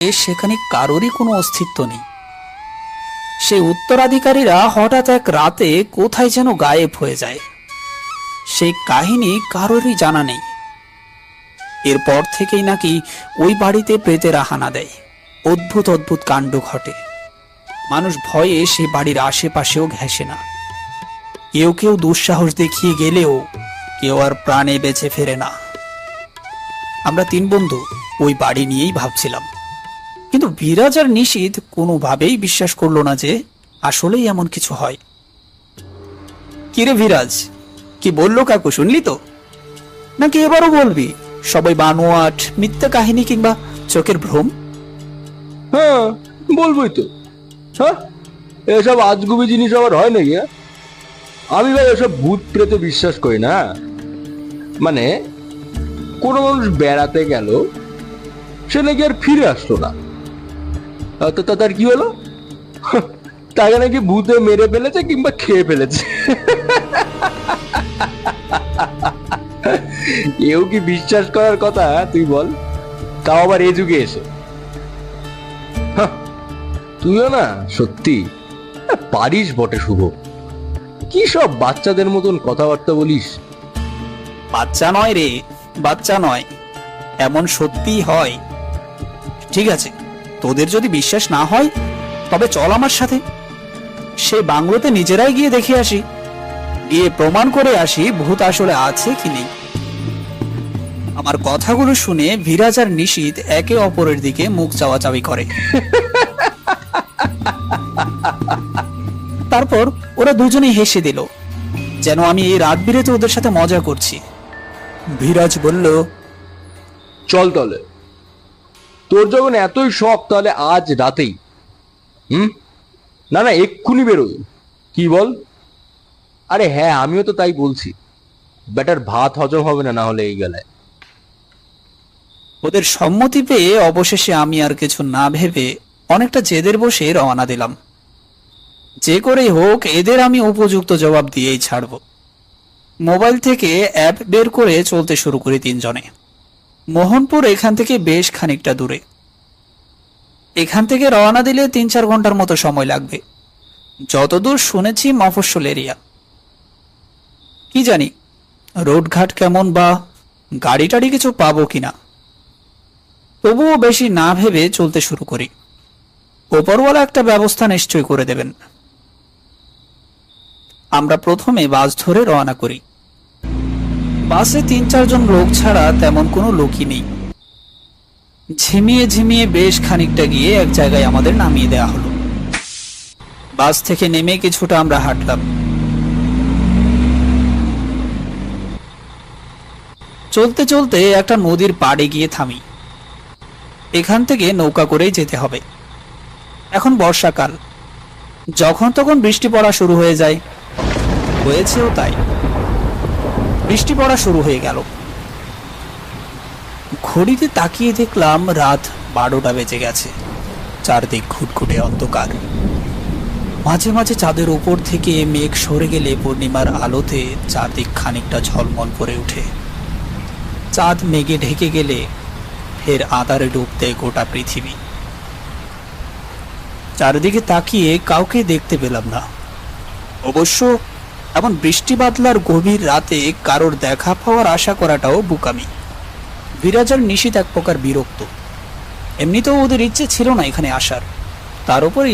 সেখানে কারোরই কোনো অস্তিত্ব নেই। সেই উত্তরাধিকারীরা হঠাৎ এক রাতে কোথায় যেন গায়েব হয়ে যায়। সেই কাহিনী কারোরই জানা নেই। এরপর থেকেই নাকি ওই বাড়িতে প্রেতেরা হানা দেয়, অদ্ভুত অদ্ভুত কাণ্ড ঘটে। মানুষ ভয়ে সে বাড়ির আশেপাশেও ঘেঁষে না। কেউ কেউ দুঃসাহস দেখিয়ে গেলেও কেউ আর প্রাণে বেঁচে ফেরে না। আমরা তিন বন্ধু ওই বাড়ি নিয়েই ভাবছিলাম, কিন্তু বিরাজ আর নিশীথ কোনোভাবেই বিশ্বাস করলো না যে আসলেই এমন কিছু হয়। কিরে বিরাজ, কি বললো কাকু, শুনলি তো? নাকি এবারও বলবি সবাই বানোয়াট, মিথ্যা কাহিনী কিংবা চোখের ভ্রম? হ্যাঁ, বলবোই তো। হ্যাঁ, এসব আজগুবি জিনিস আবার হয় নাকি? আমি ভাই এসব ভূত প্রেতে বিশ্বাস করি না। মানে কোনো মানুষ বেড়াতে গেল, সে নাকি আর ফিরে আসলো না, তো তার কি হলো? তাকে নাকি ভূতে মেরে ফেলেছে কিংবা খেয়ে ফেলেছে। এও কি বিশ্বাস করার কথা তুই বল, তাও আবার এ যুগে এসে। তুইও না সত্যি পারিস বটে শুভ, কি সব বাচ্চাদের মতন কথাবার্তা বলিস। বাচ্চা নয় রে, বাচ্চা নয়, এমন সত্যিই হয়। ঠিক আছে, তোদের যদি বিশ্বাস না হয় তবে চল আমার সাথে। সে বাংলোতে নিজেরাই গিয়ে দেখে আসি, গিয়ে প্রমাণ করে আসি ভূত আসলে আছে কি নেই। আমার কথাগুলো শুনে বিরাজ আর নিশীথ একে অপরের দিকে মুখ চাওয়াচাওয়ি করে। তারপর ওরা দুজনেই হেসে দিল, যেন আমি এই রাত বিরেতে ওদের সাথে মজা করছি। বিরাজ বলল, চল তাহলে, তোর যখন এতই শখ তাহলে আজ রাতেই। না না, এক্ষুনি বেরোই, কি বল? আরে হ্যাঁ, আমিও তো তাই বলছি। বেটার ভাত হজম হবে না হলে এই গেলায়। ওদের সম্মতি পেয়ে অবশেষে আমি আর কিছু না ভেবে অনেকটা জেদের বসে রওনা দিলাম। যে করেই হোক এদের আমি উপযুক্ত জবাব দিয়েই ছাড়ব। মোবাইল থেকে অ্যাপ বের করে চলতে শুরু করি তিনজনে। মোহনপুর এখান থেকে বেশ খানিকটা দূরে। এখান থেকে রওনা দিলে 3-4 ঘন্টার মতো সময় লাগবে। যতদূর শুনেছি মফস্বল এরিয়া। কি জানি রোডঘাট কেমন বা গাড়ি টাড়ি কিছু পাবো কিনা, তবুও বেশি না ভেবে চলতে শুরু করি। ওপরওয়ালা একটা ব্যবস্থা নিশ্চয় করে দেবেন। আমরা প্রথমে বাস ধরে রওনা করি। বাসে 3-4 জন লোক ছাড়া তেমন কোনো লোকই নেই। ঝিমিয়ে ঝিমিয়ে বেশ খানিকটা গিয়ে এক জায়গায় আমাদের নামিয়ে দেওয়া হলো। বাস থেকে নেমে কিছুটা আমরা হাঁটলাম। চলতে চলতে একটা নদীর পাড়ে গিয়ে থামি। এখান থেকে নৌকা করেই যেতে হবে। এখন বর্ষাকাল, যখন তখন বৃষ্টি পড়া শুরু হয়ে যায়। হয়েছেও তাই, বৃষ্টি পড়া শুরু হয়ে গেল। ঘড়িতে তাকিয়ে দেখলাম রাত 12টা বেজে গেছে। চারদিক ঘুটঘুটে অন্ধকার। মাঝে মাঝে চাঁদের উপর থেকে মেঘ সরে গেলে পূর্ণিমার আলোতে চারদিক খানিকটা ঝলমল করে ওঠে। চাঁদ মেঘে ঢেকে গেলে ফের আঁধারে ডুব দেয় গোটা পৃথিবী। চারিদিকে তাকিয়ে কাউকে দেখতে পেলাম না। অবশ্য এমন বৃষ্টি বাদলার গভীর রাতে কারোর দেখা পাওয়ার আশা করাটাও বোকামি। বিরাজ আর নিশীথ এক প্রকার বিরক্ত। এমনিতেও ওদের ইচ্ছে ছিল না এখানে আসার, তার উপরে